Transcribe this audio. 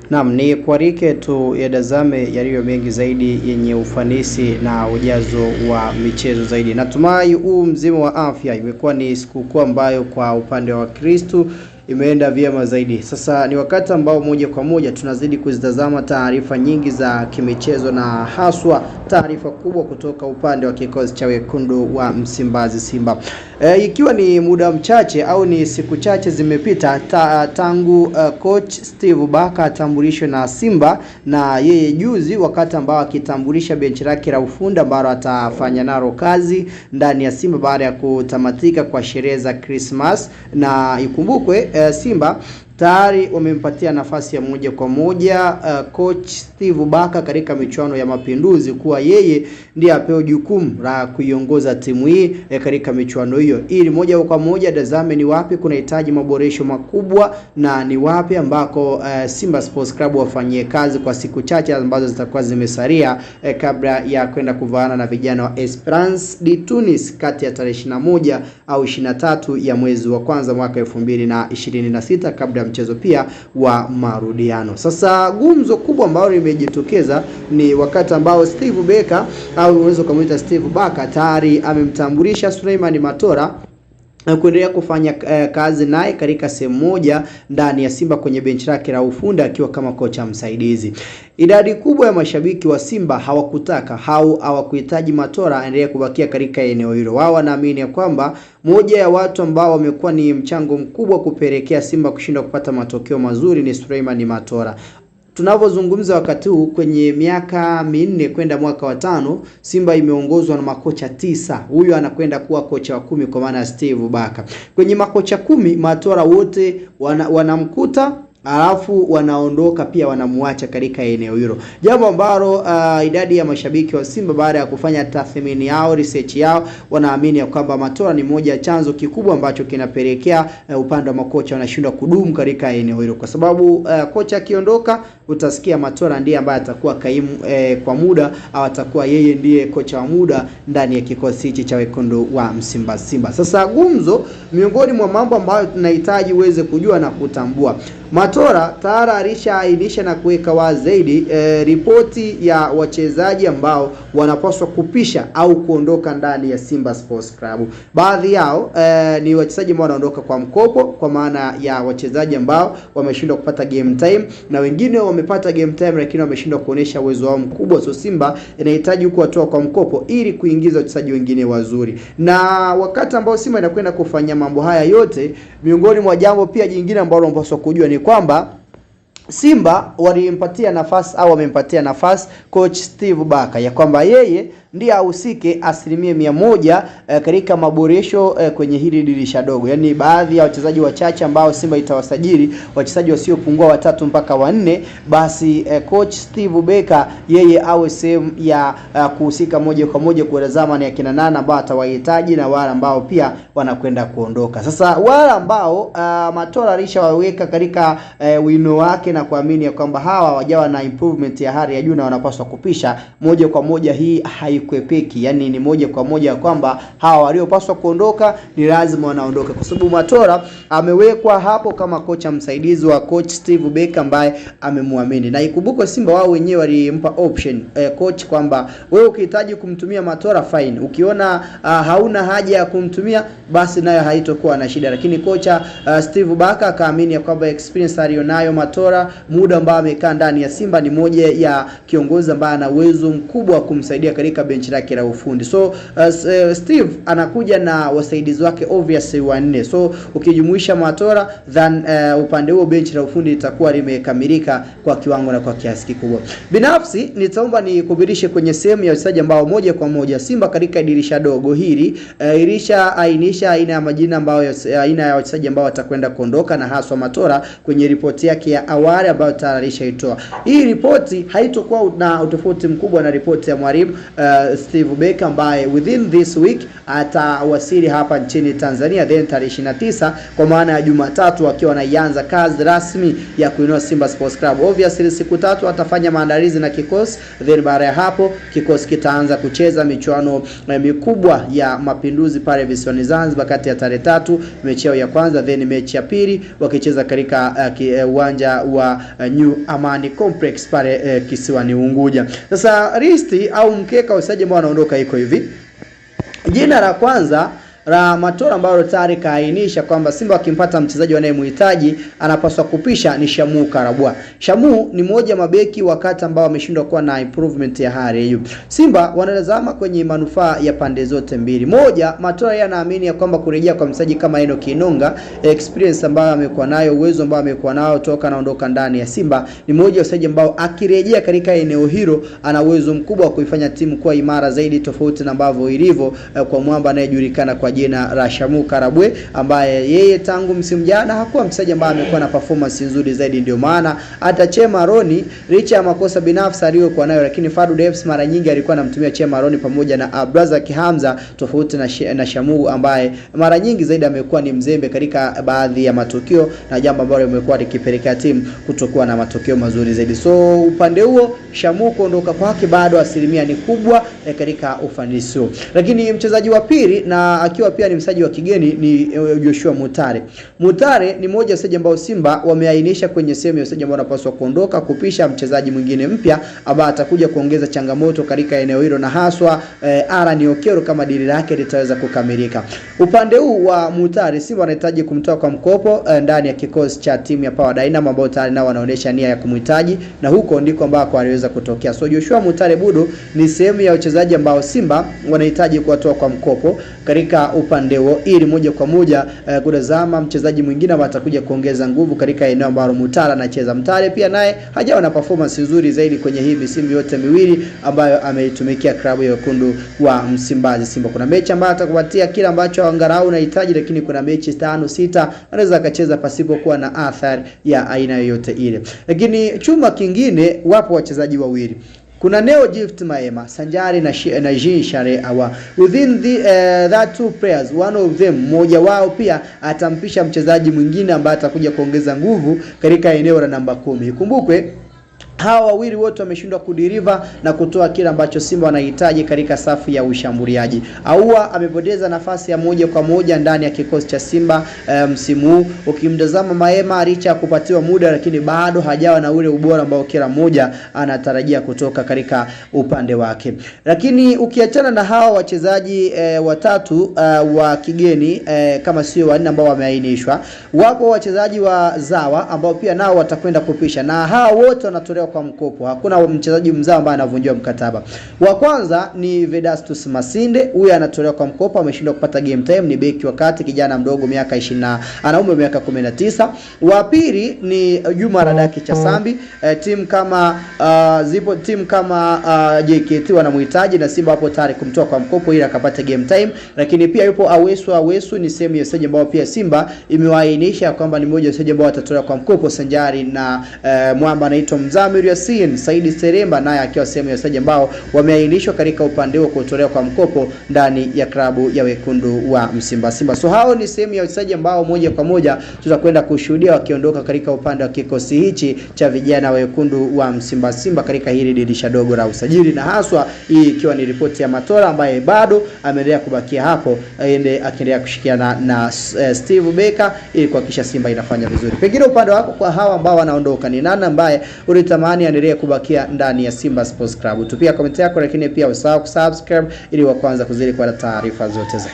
Naam, ni kuarike tu yadazame yaliyo mengi zaidi yenye ufanisi na ujazo wa michezo zaidi. Natumai mzima wa afya. Imekuwa ni sikukuu ambayo kwa upande wa Kristo imeenda vyema zaidi. Sasa ni wakati ambao moja kwa moja tunazidi kuzitazama taarifa nyingi za kimichezo na haswa taarifa kubwa kutoka upande wa kikosi cha wekundu wa Msimbazi Simba. Ikiwa ni muda mchache au ni siku chache zimepita tangu coach Steve Baka atambulishwe na Simba, na yeye juzi wakati ambao akitambulisha benchi lake la ufundi ambalo atafanya nalo kazi ndani ya Simba baada ya kutamatika kwa sherehe za Christmas. Na ikumbukwe Simba tayari wamempatia nafasi ya moja kwa moja coach Steve Baka katika michuano ya Mapinduzi kuwa yeye ndiye apewe jukumu la kuiongoza timu hii katika michuano hiyo, ili moja kwa moja tazame ni wapi kunahitaji maboresho makubwa na ni wapi ambako Simba Sports Club wafanyie kazi kwa siku chache ambazo zitakuwa zimesalia kabla ya kwenda kuvaana na vijana wa Esperance de Tunis kati ya tarehe 21 au 23 ya mwezi wa kwanza mwaka 2026 kabla mchezo pia wa marudiano. Sasa gumzo kubwa ambalo limejitokeza ni wakati ambao Steve Baka au unaweza kumuita Steve Baka tayari amemtambulisha Suleiman Matola kuendelea kufanya kazi naye katika sehemu moja ndani ya Simba kwenye benchi lake la ufundi akiwa kama kocha msaidizi. Idadi kubwa ya mashabiki wa Simba hawakutaka hawakuhitaji Matola aendelee kubakia katika eneo hilo. Wao wanaamini kwamba moja ya watu ambao wamekuwa ni mchango mkubwa kupelekea Simba kushindwa kupata matokeo mazuri ni Suleiman Matola. Tunavyozungumza wakati huu kwenye miaka 4 kwenda mwaka wa 5 Simba imeongozwa na makocha 9. Huyu anakwenda kuwa kocha wa 10 kwa maana Steve Baka. Kwenye makocha 10 Matola wote wanamkuta alafu wanaondoka pia wanamuacha katika eneo hilo. Jambo ambalo idadi ya mashabiki wa Simba baada ya kufanya tathmini yao, research yao, wanaamini ya kwamba Matola ni moja ya chanzo kikubwa ambacho kinapelekea upande wa makocha wanashindwa kudumu katika eneo hilo, kwa sababu kocha akiondoka utasikia Matola ndiye ambaye atakuwa kaimu kwa muda au atakuwa yeye ndiye kocha wa muda ndani ya kikosi hichi cha wekundu wa Msimbazi Simba. Sasa gumzo miongoni mwa mambo ambayo tunahitaji uweze kujua na kutambua, Matola tayari alishaainisha na kuweka wazi zaidi ripoti ya wachezaji ambao wanapaswa kupisha au kuondoka ndani ya Simba Sports Club. Baadhi yao ni wachezaji ambao wanaondoka kwa mkopo, kwa maana ya wachezaji ambao wameshindwa kupata game time, na wengine wamepata game time lakini wameshindwa kuonesha uwezo wao mkubwa. So Simba inahitaji huko watoa kwa mkopo ili kuingiza wachezaji wengine wazuri. Na wakati ambao Simba inakwenda kufanya mambo haya yote, miongoni mwa jambo pia jingine ambalo unapaswa kujua ni kwamba Simba walimpatia nafasi au wamempatia nafasi coach Steve Baka ya kwamba yeye ndiye ahusike 100% katika maboresho kwenye hili dirisha dogo. Yaani baadhi ya wachezaji wachache ambao Simba itawasajili, wachezaji wasiopungua 3 mpaka 4, basi coach Steve Baka yeye awe sehemu ya kuhusika moja kwa moja kuelezama ni akina nani ambao atawahitaji na wale ambao pia wanakwenda kuondoka. Sasa wale ambao Matola alishawaweka katika wino wake na kuamini ya kwamba hawa hawajawa na improvement ya hali ya juu na wanapaswa kupisha, moja kwa moja hii haikwepeki. Yani ni moja kwa moja kwamba hawa waliopaswa kuondoka ni lazima wanaondoka, kwa sababu Matola amewekwa hapo kama kocha msaidizi wa coach Steve Baka ambaye amemwamini. Na ikumbuke Simba wao wenyewe walimpa option coach kwamba wewe ukihitaji kumtumia Matola fine, ukiona hauna haja ya kumtumia basi nayo haitokuwa na shida. Lakini kocha Steve Baka akaamini kwamba experience alionayo Matola, muda ambao amekaa ndani ya Simba, ni moja ya kiongozi ambaye ana uwezo mkubwa wa kumsaidia katika benchi lake la ufundi. So Steve anakuja na wasaidizi wake obviously 4. So ukijumuisha Matola then upande huo benchi la ufundi litakuwa limekamilika kwa kiwango na kwa kiasi kikubwa. Binafsi nitaomba nikubirishe kwenye sehemu ya wachezaji ambao moja kwa moja Simba katika dirisha dogo hili ainisha aina ya majina ambayo aina ya wachezaji ambao watakwenda kuondoka, na haswa Matola kwenye ripoti yake ya awali ambayo tayari alishaitoa. Hii ripoti haitokuwa na utofauti mkubwa na ripoti ya mwalimu Steve Baka ambaye within this week atawasili hapa nchini Tanzania then tarehe 29 kwa maana ya Jumatatu akiwa anaianza kazi rasmi ya kuinua Simba Sports Club. Obviously siku 3 atafanya maandalizi na kikosi, then baada ya hapo kikosi kitaanza kucheza michuano mikubwa ya Mapinduzi pale visiwani Zanzibar kati ya tarehe 3 mechi yao ya kwanza, then mechi ya pili wakicheza katika uwanja wa wa New Amani Complex pale kisiwani Unguja. Sasa listi au mkeka wachezaji ambao wanaondoka iko hivi. Jina la kwanza la Matola ambalo tayari kaainisha kwamba Simba wakimpata mchezaji wanayemhitaji anapaswa kupisha ni Shamu Karabwa. Shamu ni mmoja mabeki wakati ambao wameshindwa kuwa na improvement ya hali hiyo. Simba wanatazama kwenye manufaa ya pande zote mbili. Moja, Matola yeye anaamini ya kwamba kurejea kwa mchezaji kama Enock Inonga, experience ambayo amekuwa nayo, uwezo ambao amekuwa nao toka anaondoka ndani ya Simba, ni mmoja wa wachezaji ambao akirejea katika eneo hilo ana uwezo mkubwa wa kuifanya timu kuwa imara zaidi, tofauti na ambavyo ilivyo kwa mwamba anayejulikana kwa jina la Shamu Karabwa, ambaye yeye tangu msimu jana hakuwa mchezaji ambaye amekuwa na performance nzuri zaidi. Ndio maana hata Chema Roni licha ya makosa binafsi aliyokuwa nayo, lakini Fadlu Davids mara nyingi alikuwa anamtumia Chema Roni pamoja na Abdrazak Hamza, tofauti na Shamu ambaye mara nyingi zaidi amekuwa ni mzembe katika baadhi ya matukio, na jambo ambalo limekuwa likipelekea timu kutokuwa na matokeo mazuri zaidi. So upande huo Shamu kuondoka kwake bado asilimia ni kubwa katika ufanisi huo. Lakini mchezaji wa pili na akiwa pia ni mchezaji wa kigeni ni Joshua Mutale. Mutale ni mmoja wa wachezaji ambao Simba wameainisha kwenye sehemu ya wachezaji ambao wanapaswa kuondoka kupisha mchezaji mwingine mpya ambaye atakuja kuongeza changamoto katika eneo hilo, na haswa Alan Okero kama dili lake litaweza kukamilika. Upande huu wa Mutale Simba wanahitaji kumtoa kwa mkopo ndani ya kikosi cha timu ya Power Dynamo ambao tayari nao wanaonesha nia ya kumhitaji, na huko ndiko ambako aliweza kutokea. So Joshua Mutale Budo ni sehemu ya wachezaji ambao Simba wanahitaji kuwatoa kwa mkopo katika upande huo, ili moja kwa moja kutazama mchezaji mwingine ambaye atakuja kuongeza nguvu katika eneo ambalo Mutale anacheza. Mutale pia naye hajawa na performance nzuri zaidi kwenye hii misimu yote miwili ambayo ameitumikia klabu ya wekundu wa Msimbazi Simba. Kuna mechi ambayo atakupatia kila ambacho angalau unahitaji, lakini kuna mechi 5-6 anaweza akacheza pasipo kuwa na athari ya aina yoyote ile. Lakini chuma kingine, wapo wachezaji wawili. Kuna Neo Gift Maema sanjari na Jean Share Awa. Within that two players, one of them, mmoja wao pia atampisha mchezaji mwingine ambaye atakuja kuongeza nguvu katika eneo la namba 10. Kumbukwe hawa wawili wote wameshindwa kudiriva na kutoa kile ambacho Simba wanahitaji katika safu ya ushambuliaji. Aua amepoteza nafasi ya moja kwa moja ndani ya kikosi cha Simba msimu huu. Ukimtazama Maema licha ya kupatiwa muda, lakini bado hajawa na ule ubora ambao kila mmoja anatarajia kutoka katika upande wake. Lakini ukiachana na hawa wachezaji watatu wa kigeni kama sio wanne ambao wameainishwa, wapo wachezaji wa zawa ambao pia nao watakwenda kupisha, na hawa wote wanatolewa kwa mkopo. Hakuna mchezaji mzao ambaye anavunjiwa mkataba. Wa kwanza ni Vedastus Masinde, huyu anatolewa kwa mkopo, ameshindwa kupata game time, ni beki wakati kijana mdogo miaka 20, ana umri miaka 19. Wa pili ni Juma Radaki Chasambi, timu kama zipo timu kama JKT wanamhitaji na Simba hapo tayari kumtoa kwa mkopo ili akapata game time. Lakini pia yupo Awesu ni sehemu ya wachezaji ambao pia Simba imewaainisha kwamba ni mmoja wa wachezaji ambao watatolewa kwa mkopo sanjari na mwamba anaitwa Mzamiru Yasin. Saidi Seremba naye akiwa sehemu ya wachezaji ambao wameainishwa katika upande huo kutolewa kwa mkopo ndani ya klabu ya wekundu wa Simba. So hao ni sehemu ya wachezaji ambao moja kwa moja tutakwenda kushuhudia wakiondoka katika upande wa kikosi hichi cha vijana wa wekundu wa Simba katika hili dirisha dogo la usajili, na haswa hii ikiwa ni ripoti ya Matola ambaye bado ameendelea kubakia hapo akiendelea kushikiana na Steve Becker ili kuhakikisha Simba inafanya vizuri. Pengine upande wako kwa hawa ambao wanaondoka ni nani ambaye ulitamani aendelee kubakia ndani ya Simba Sports Club? Tupia comment yako, lakini pia usahau kusubscribe ili wa kwanza kuzidi kwa taarifa zote za